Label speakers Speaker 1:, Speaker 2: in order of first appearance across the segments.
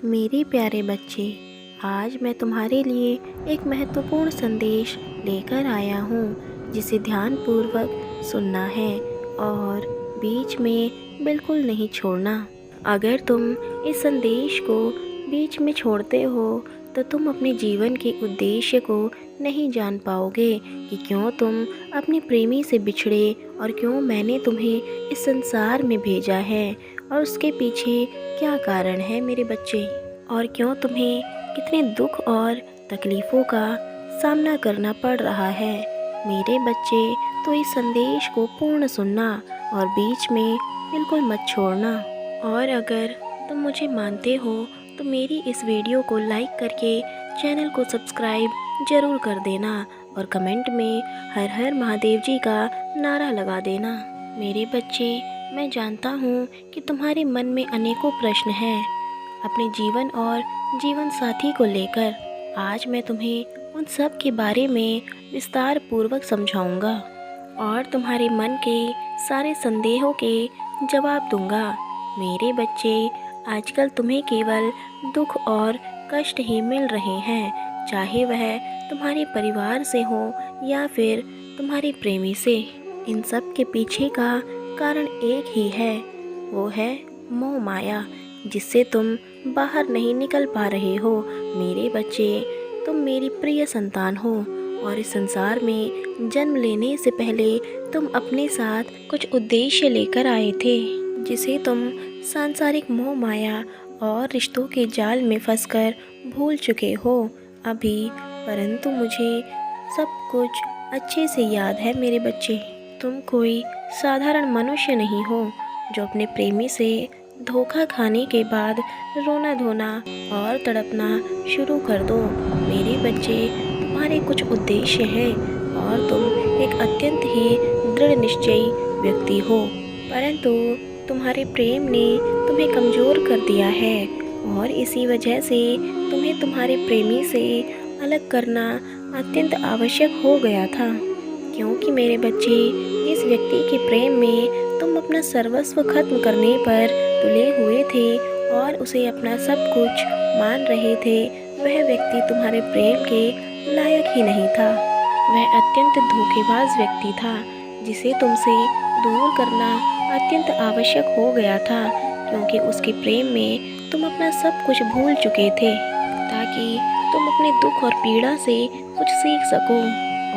Speaker 1: मेरे प्यारे बच्चे, आज मैं तुम्हारे लिए एक महत्वपूर्ण संदेश लेकर आया हूँ जिसे ध्यानपूर्वक सुनना है और बीच में बिल्कुल नहीं छोड़ना। अगर तुम इस संदेश को बीच में छोड़ते हो तो तुम अपने जीवन के उद्देश्य को नहीं जान पाओगे कि क्यों तुम अपने प्रेमी से बिछड़े और क्यों मैंने तुम्हें इस संसार में भेजा है और उसके पीछे क्या कारण है मेरे बच्चे, और क्यों तुम्हें कितने दुख और तकलीफ़ों का सामना करना पड़ रहा है। मेरे बच्चे, तो इस संदेश को पूर्ण सुनना और बीच में बिल्कुल मत छोड़ना। और अगर तुम मुझे मानते हो तो मेरी इस वीडियो को लाइक करके चैनल को सब्सक्राइब ज़रूर कर देना और कमेंट में हर हर महादेव जी का नारा लगा देना। मेरे बच्चे, मैं जानता हूँ कि तुम्हारे मन में अनेकों प्रश्न हैं अपने जीवन और जीवन साथी को लेकर। आज मैं तुम्हें उन सब के बारे में विस्तार पूर्वक समझाऊंगा और तुम्हारे मन के सारे संदेहों के जवाब दूंगा। मेरे बच्चे, आजकल तुम्हें केवल दुख और कष्ट ही मिल रहे हैं, चाहे वह तुम्हारे परिवार से हो या फिर तुम्हारे प्रेमी से। इन सब के पीछे का कारण एक ही है, वो है मोह माया, जिससे तुम बाहर नहीं निकल पा रहे हो। मेरे बच्चे, तुम मेरी प्रिय संतान हो और इस संसार में जन्म लेने से पहले तुम अपने साथ कुछ उद्देश्य लेकर आए थे, जिसे तुम सांसारिक मोह माया और रिश्तों के जाल में फंसकर भूल चुके हो अभी। परंतु मुझे सब कुछ अच्छे से याद है मेरे बच्चे। तुम कोई साधारण मनुष्य नहीं हो जो अपने प्रेमी से धोखा खाने के बाद रोना धोना और तड़पना शुरू कर दो। मेरे बच्चे, तुम्हारे कुछ उद्देश्य हैं और तुम एक अत्यंत ही दृढ़ निश्चयी व्यक्ति हो, परंतु तुम्हारे प्रेम ने तुम्हें कमज़ोर कर दिया है और इसी वजह से तुम्हें तुम्हारे प्रेमी से अलग करना अत्यंत आवश्यक हो गया था। क्योंकि मेरे बच्चे, इस व्यक्ति के प्रेम में तुम अपना सर्वस्व खत्म करने पर तुले हुए थे और उसे अपना सब कुछ मान रहे थे। वह व्यक्ति तुम्हारे प्रेम के लायक ही नहीं था। वह अत्यंत धोखेबाज व्यक्ति था जिसे तुमसे दूर करना अत्यंत आवश्यक हो गया था, क्योंकि उसके प्रेम में तुम अपना सब कुछ भूल चुके थे ताकि तुम अपने दुख और पीड़ा से कुछ सीख सको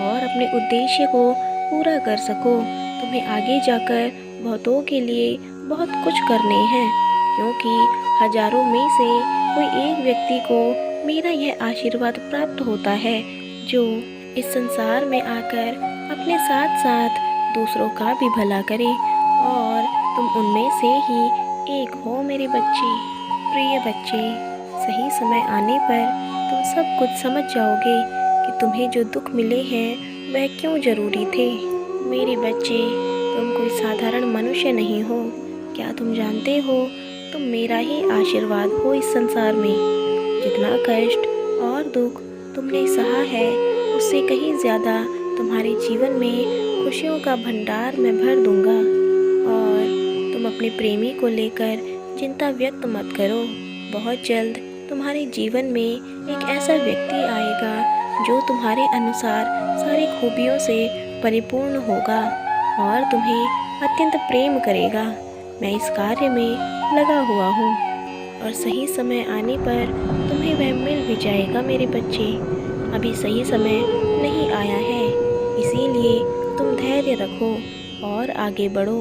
Speaker 1: और अपने उद्देश्य को पूरा कर सको। तुम्हें आगे जाकर बहुतों के लिए बहुत कुछ करने हैं, क्योंकि हजारों में से कोई एक व्यक्ति को मेरा यह आशीर्वाद प्राप्त होता है जो इस संसार में आकर अपने साथ साथ दूसरों का भी भला करे, और तुम उनमें से ही एक हो मेरे बच्चे। प्रिय बच्चे, सही समय आने पर तुम सब कुछ समझ जाओगे कि तुम्हें जो दुख मिले हैं वह क्यों ज़रूरी थे। मेरे बच्चे, तुम कोई साधारण मनुष्य नहीं हो। क्या तुम जानते हो, तुम मेरा ही आशीर्वाद हो इस संसार में। जितना कष्ट और दुख तुमने सहा है उससे कहीं ज़्यादा तुम्हारे जीवन में खुशियों का भंडार मैं भर दूंगा। और तुम अपने प्रेमी को लेकर चिंता व्यक्त मत करो। बहुत जल्द तुम्हारे जीवन में एक ऐसा व्यक्ति आएगा जो तुम्हारे अनुसार सारी खूबियों से परिपूर्ण होगा और तुम्हें अत्यंत प्रेम करेगा। मैं इस कार्य में लगा हुआ हूँ और सही समय आने पर तुम्हें वह मिल भी जाएगा मेरे बच्चे। अभी सही समय नहीं आया है, इसीलिए तुम धैर्य रखो और आगे बढ़ो।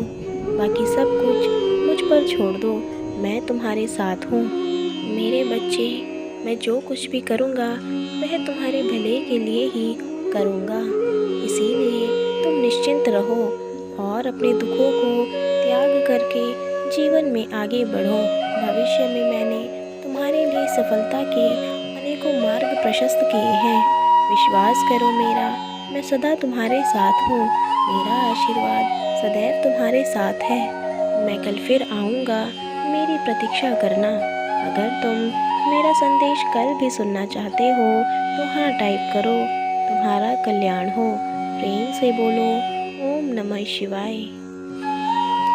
Speaker 1: बाकी सब कुछ मुझ पर छोड़ दो, मैं तुम्हारे साथ हूँ। मेरे बच्चे, मैं जो कुछ भी करूँगा वह तुम्हारे भले के लिए ही करूँगा, इसीलिए तुम निश्चिंत रहो और अपने दुखों को त्याग करके जीवन में आगे बढ़ो। भविष्य में मैंने तुम्हारे लिए सफलता के अनेकों मार्ग प्रशस्त किए हैं। विश्वास करो मेरा, मैं सदा तुम्हारे साथ हूँ। मेरा आशीर्वाद सदैव तुम्हारे साथ है। मैं कल फिर आऊँगा, मेरी प्रतीक्षा करना। अगर तुम मेरा संदेश कल भी सुनना चाहते हो तो हाँ टाइप करो। तुम्हारा कल्याण हो। प्रेम से बोलो, ओम नमः शिवाय।